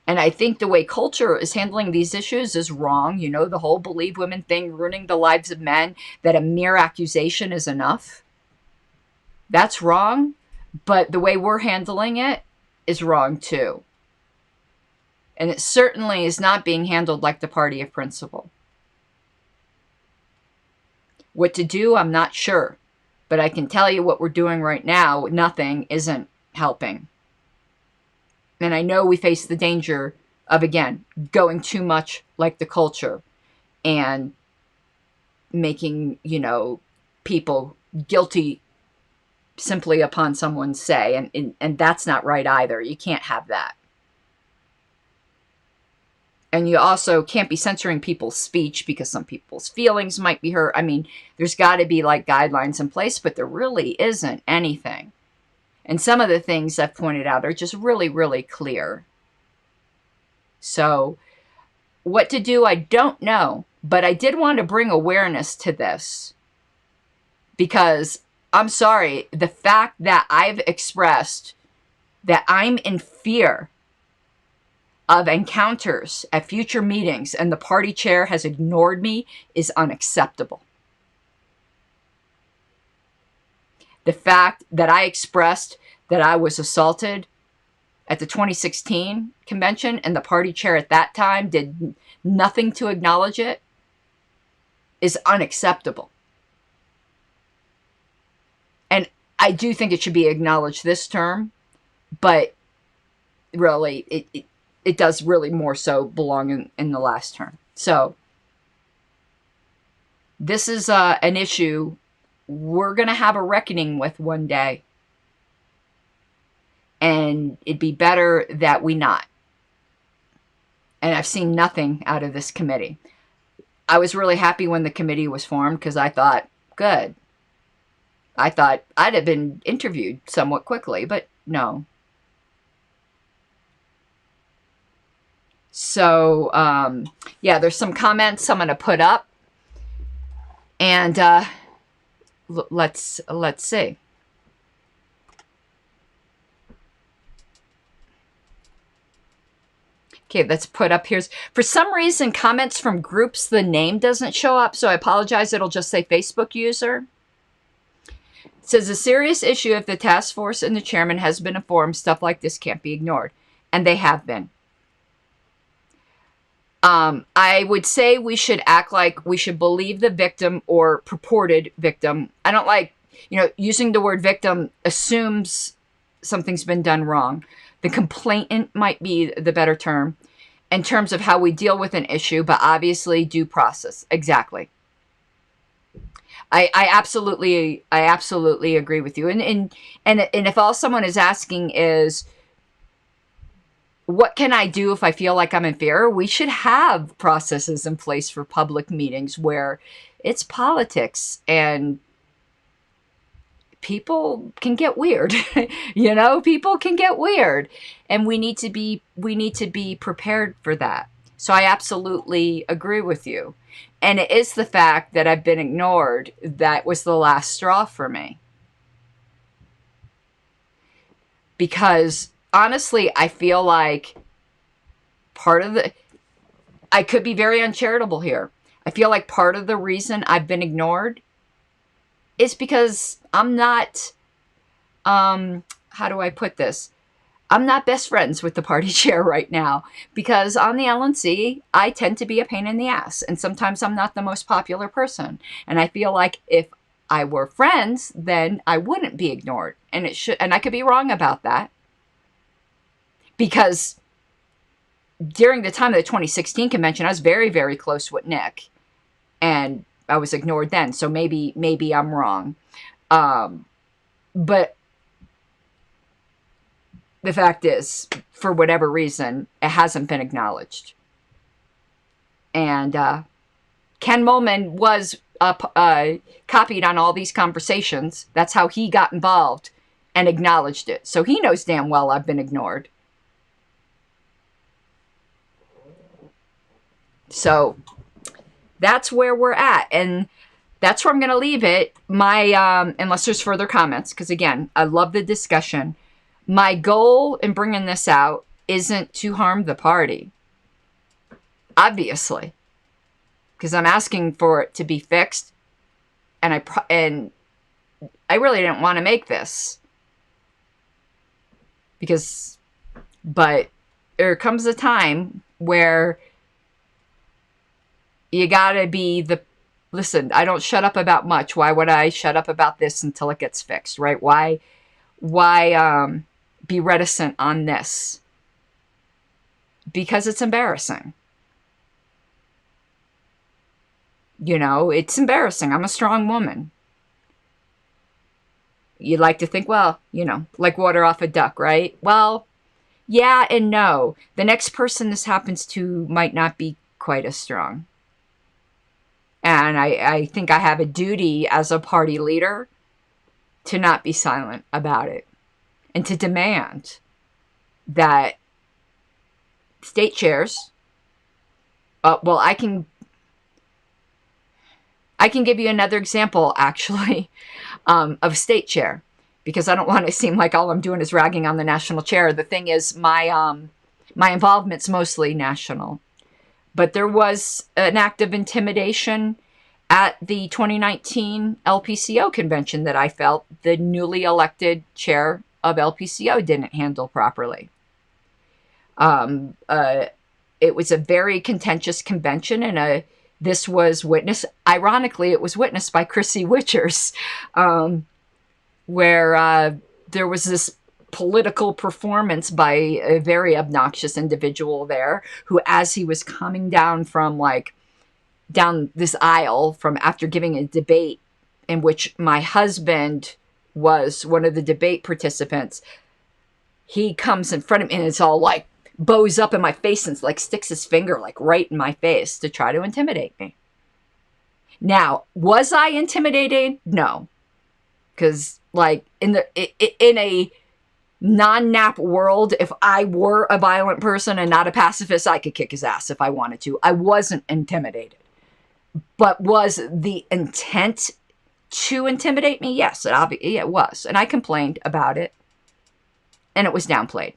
And I think the way culture is handling these issues is wrong. You know, the whole believe women thing, ruining the lives of men, that a mere accusation is enough. That's wrong. But the way we're handling it is wrong too. And it certainly is not being handled like the party of principle. What to do, I'm not sure. But I can tell you what we're doing right now, nothing isn't helping. And I know we face the danger of, again, going too much like the culture and making, you know, people guilty simply upon someone's say. And that's not right either. You can't have that. And you also can't be censoring people's speech because some people's feelings might be hurt. I mean, there's got to be like guidelines in place, but there really isn't anything. And some of the things I've pointed out are just really, really clear. So what to do, I don't know. But I did want to bring awareness to this. Because, I'm sorry, the fact that I've expressed that I'm in fear of encounters at future meetings and the party chair has ignored me is unacceptable. The fact that I expressed that I was assaulted at the 2016 convention and the party chair at that time did nothing to acknowledge it is unacceptable. And I do think it should be acknowledged this term, but really, it does really more so belong in the last term. So this is an issue we're going to have a reckoning with one day. And it'd be better that we not. And I've seen nothing out of this committee. I was really happy when the committee was formed because I thought, good. I thought I'd have been interviewed somewhat quickly, but no. So, yeah, there's some comments I'm going to put up. And let's see. Okay, let's put up here's. For some reason, comments from groups, the name doesn't show up, so I apologize. It'll just say Facebook user. It says, a serious issue if the task force and the chairman has been informed, stuff like this can't be ignored. And they have been. I would say we should act like we should believe the victim or purported victim. I don't like, using the word victim assumes something's been done wrong. The complainant might be the better term in terms of how we deal with an issue, but obviously due process. Exactly. I absolutely agree with you. And if all someone is asking is, what can I do if I feel like I'm in fear? We should have processes in place for public meetings where it's politics and people can get weird. People can get weird, and we need to be prepared for that. So I absolutely agree with you. And it is the fact that I've been ignored that was the last straw for me. Because honestly, I feel like I could be very uncharitable here. I feel like part of the reason I've been ignored is because I'm not, how do I put this? I'm not best friends with the party chair right now, because on the LNC, I tend to be a pain in the ass. And sometimes I'm not the most popular person. And I feel like if I were friends, then I wouldn't be ignored. And I could be wrong about that. Because during the time of the 2016 convention, I was very, very close with Nick. And I was ignored then. So maybe I'm wrong. But the fact is, for whatever reason, it hasn't been acknowledged. And Ken Molman was copied on all these conversations. That's how he got involved and acknowledged it. So he knows damn well I've been ignored. So that's where we're at. And that's where I'm going to leave it. Unless there's further comments, because again, I love the discussion. My goal in bringing this out isn't to harm the party, obviously, because I'm asking for it to be fixed, and I really didn't want to make this, but there comes a time where you gotta be listen, I don't shut up about much. Why would I shut up about this until it gets fixed, right? Why be reticent on this? Because it's embarrassing. You know, it's embarrassing. I'm a strong woman. You'd like to think, well, you know, like water off a duck, right? Well, yeah and no. The next person this happens to might not be quite as strong. And I think I have a duty as a party leader to not be silent about it and to demand that state chairs, well, I can give you another example, actually, of state chair, because I don't want to seem like all I'm doing is ragging on the national chair. The thing is, my involvement's mostly national. But there was an act of intimidation at the 2019 LPCO convention that I felt the newly elected chair of LPCO didn't handle properly. It was a very contentious convention, and this was ironically, it was witnessed by Chrissy Witchers, where there was this political performance by a very obnoxious individual there who, as he was coming down down this aisle from after giving a debate in which my husband was one of the debate participants, he comes in front of me and it's all like bows up in my face and like sticks his finger like right in my face to try to intimidate me. Now, was I intimidated? No. Because like in a non-nap world, if I were a violent person and not a pacifist, I could kick his ass if I wanted to. I wasn't intimidated. But was the intent to intimidate me? Yes, it was. And I complained about it. And it was downplayed.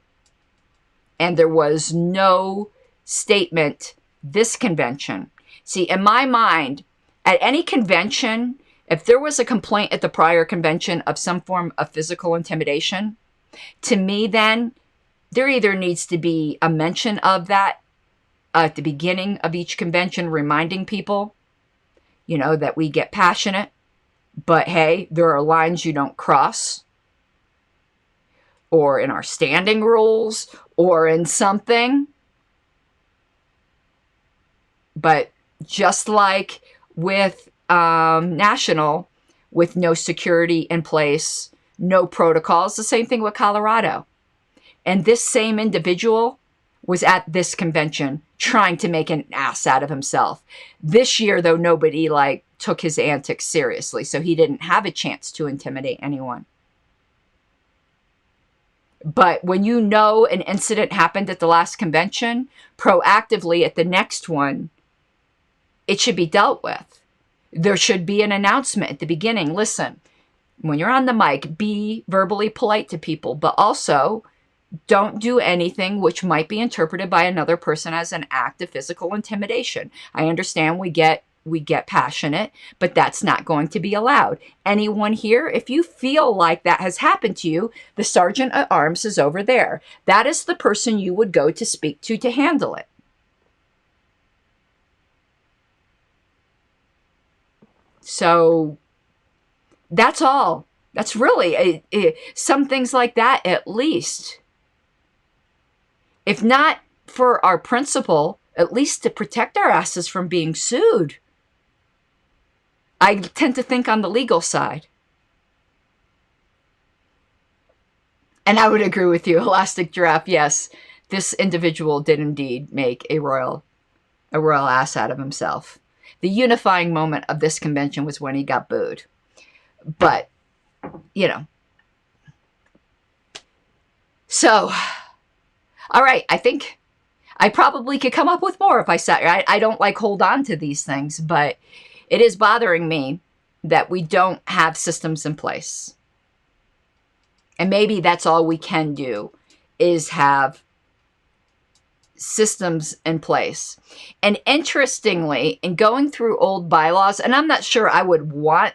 And there was no statement this convention. See, in my mind, at any convention, if there was a complaint at the prior convention of some form of physical intimidation, to me then, there either needs to be a mention of that at the beginning of each convention, reminding people, you know, that we get passionate, but hey, there are lines you don't cross, or in our standing rules, or in something. But just like with national, with no security in place, no protocols, the same thing with Colorado. And this same individual was at this convention trying to make an ass out of himself. This year, though, nobody took his antics seriously, so he didn't have a chance to intimidate anyone. But when you know an incident happened at the last convention, proactively at the next one, it should be dealt with. There should be an announcement at the beginning. Listen, when you're on the mic, be verbally polite to people, but also don't do anything which might be interpreted by another person as an act of physical intimidation. I understand we get passionate, but that's not going to be allowed. Anyone here, if you feel like that has happened to you, the sergeant at arms is over there. That is the person you would go to speak to handle it. So that's all. That's really some things like that, at least. If not for our principle, at least to protect our asses from being sued. I tend to think on the legal side. And I would agree with you, Elastic Giraffe. Yes, this individual did indeed make a royal ass out of himself. The unifying moment of this convention was when he got booed. But, you know. So, all right, I think I probably could come up with more if I sat here. I don't hold on to these things, but it is bothering me that we don't have systems in place. And maybe that's all we can do, is have systems in place. And interestingly, in going through old bylaws, and I'm not sure I would want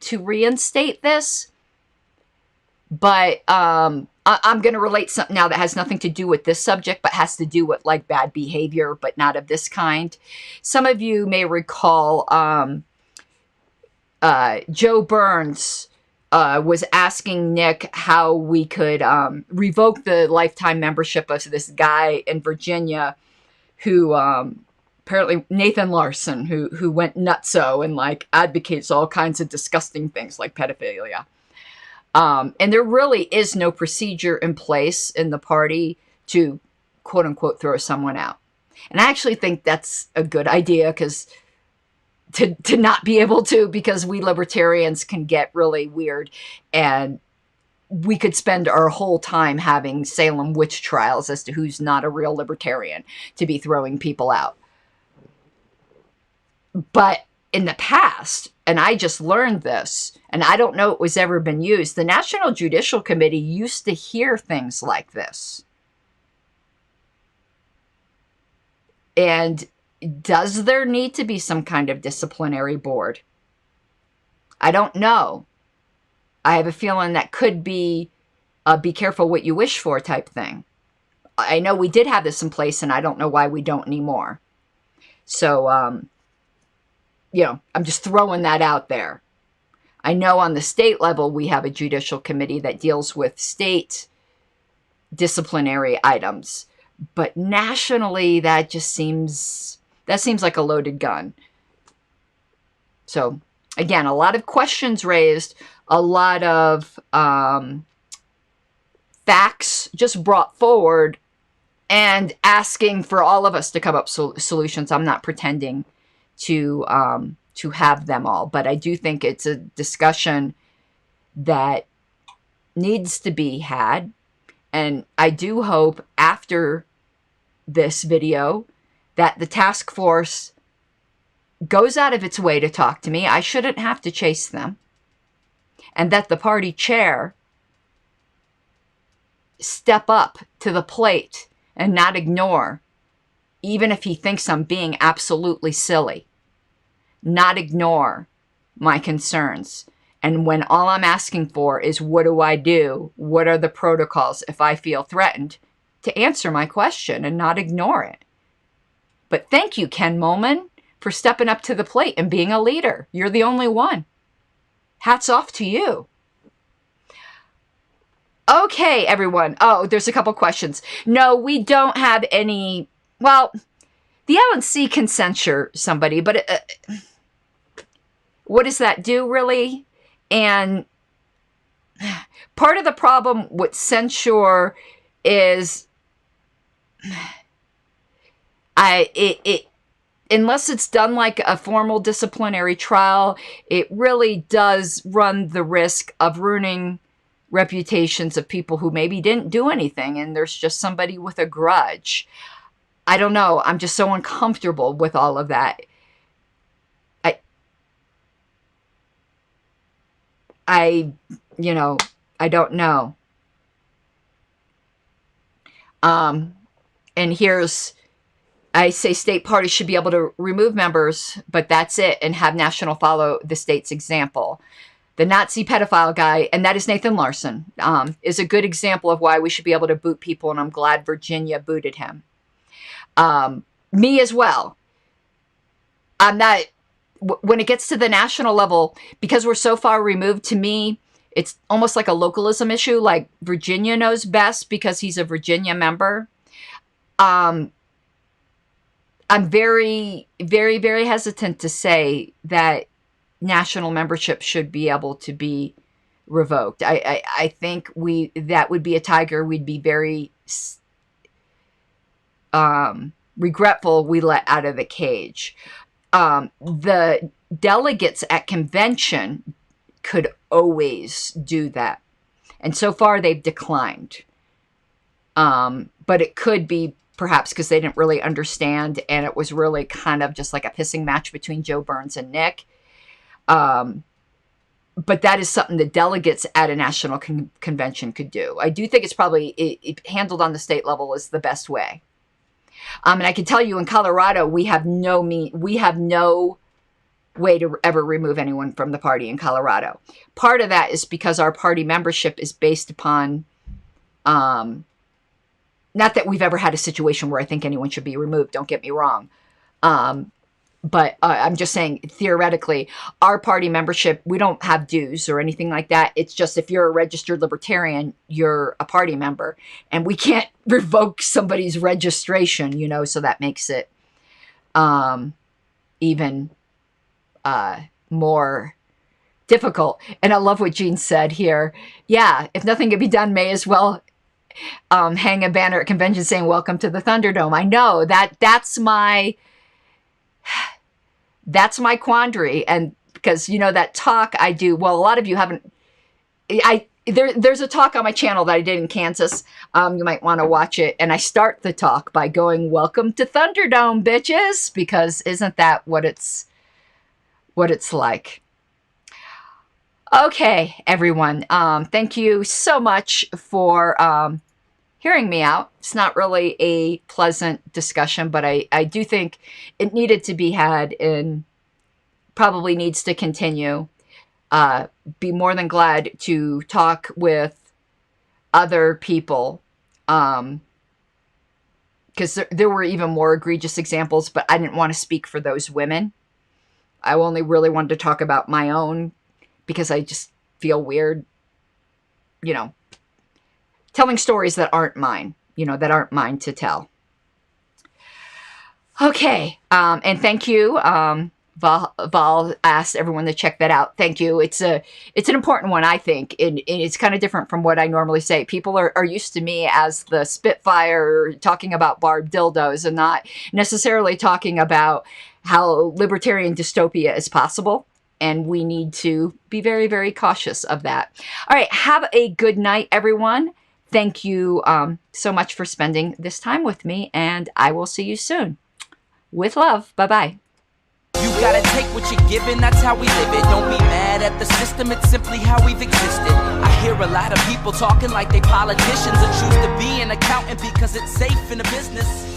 to reinstate this, but I'm going to relate something now that has nothing to do with this subject, but has to do with like bad behavior, but not of this kind. Some of you may recall Joe Burns was asking Nick how we could revoke the lifetime membership of this guy in Virginia who apparently Nathan Larson, who went nutso and like advocates all kinds of disgusting things like pedophilia. And there really is no procedure in place in the party to quote unquote throw someone out. And I actually think that's a good idea, because to not be able to, because we libertarians can get really weird, and we could spend our whole time having Salem witch trials as to who's not a real libertarian to be throwing people out. But in the past, and I just learned this, and I don't know it was ever been used, the National Judicial Committee used to hear things like this. And does there need to be some kind of disciplinary board? I don't know. I have a feeling that could be a be careful what you wish for type thing. I know we did have this in place, and I don't know why we don't anymore. So, you know, I'm just throwing that out there. I know on the state level, we have a judicial committee that deals with state disciplinary items. But nationally, that just seems like a loaded gun. So, again, a lot of questions raised, a lot of facts just brought forward, and asking for all of us to come up with solutions. I'm not pretending to have them all, but I do think it's a discussion that needs to be had. And I do hope after this video that the task force goes out of its way to talk to me. I shouldn't have to chase them. And that the party chair step up to the plate and not ignore, even if he thinks I'm being absolutely silly, not ignore my concerns. And when all I'm asking for is, what do I do? What are the protocols if I feel threatened? To answer my question and not ignore it. But thank you, Ken Molman, for stepping up to the plate and being a leader. You're the only one. Hats off to you. Okay, everyone. Oh, there's a couple questions. No, we don't have any. Well, the LNC can censure somebody, but what does that do, really? And part of the problem with censure is unless it's done like a formal disciplinary trial, it really does run the risk of ruining reputations of people who maybe didn't do anything, and there's just somebody with a grudge. I don't know. I'm just so uncomfortable with all of that. I don't know. And here's, I say state parties should be able to remove members, but that's it, and have national follow the state's example. The Nazi pedophile guy, and that is Nathan Larson, is a good example of why we should be able to boot people, and I'm glad Virginia booted him. Me as well. I'm not, when it gets to the national level, because we're so far removed, to me, it's almost like a localism issue, like Virginia knows best because he's a Virginia member. I'm very, very, very hesitant to say that national membership should be able to be revoked. I think that would be a tiger we'd be very regretful we let out of the cage. The delegates at convention could always do that. And so far they've declined. But it could be perhaps because they didn't really understand, and it was really kind of just like a pissing match between Joe Burns and Nick. but that is something that delegates at a national convention could do. I do think it's probably it handled on the state level is the best way. And I can tell you in Colorado, we have no way to ever remove anyone from the party in Colorado. Part of that is because our party membership is based upon, not that we've ever had a situation where I think anyone should be removed, don't get me wrong. But I'm just saying, theoretically, our party membership, we don't have dues or anything like that. It's just if you're a registered libertarian, you're a party member. And we can't revoke somebody's registration, you know, so that makes it even more difficult. And I love what Jean said here. Yeah, if nothing can be done, may as well hang a banner at convention saying, "Welcome to the Thunderdome." I know that's my quandary. And because, you know, that talk I do, well, a lot of you haven't, there's a talk on my channel that I did in Kansas. You might want to watch it. And I start the talk by going, "Welcome to Thunderdome, bitches," because isn't that what it's like? Okay, everyone. Thank you so much for hearing me out. It's not really a pleasant discussion, but I do think it needed to be had and probably needs to continue. Be more than glad to talk with other people, because there were even more egregious examples, but I didn't want to speak for those women. I only really wanted to talk about my own because I just feel weird, you know, telling stories that aren't mine, you know, that aren't mine to tell. Okay. And thank you. Val asked everyone to check that out. Thank you. It's an important one, I think. And it's kind of different from what I normally say. People are used to me as the Spitfire talking about barbed dildos and not necessarily talking about how libertarian dystopia is possible. And we need to be very, very cautious of that. All right. Have a good night, everyone. Thank you so much for spending this time with me, and I will see you soon. With love. Bye-bye. You gotta take what you're given, that's how we live it. Don't be mad at the system, it's simply how we've existed. I hear a lot of people talking like they politicians and choose to be an accountant because it's safe in the business.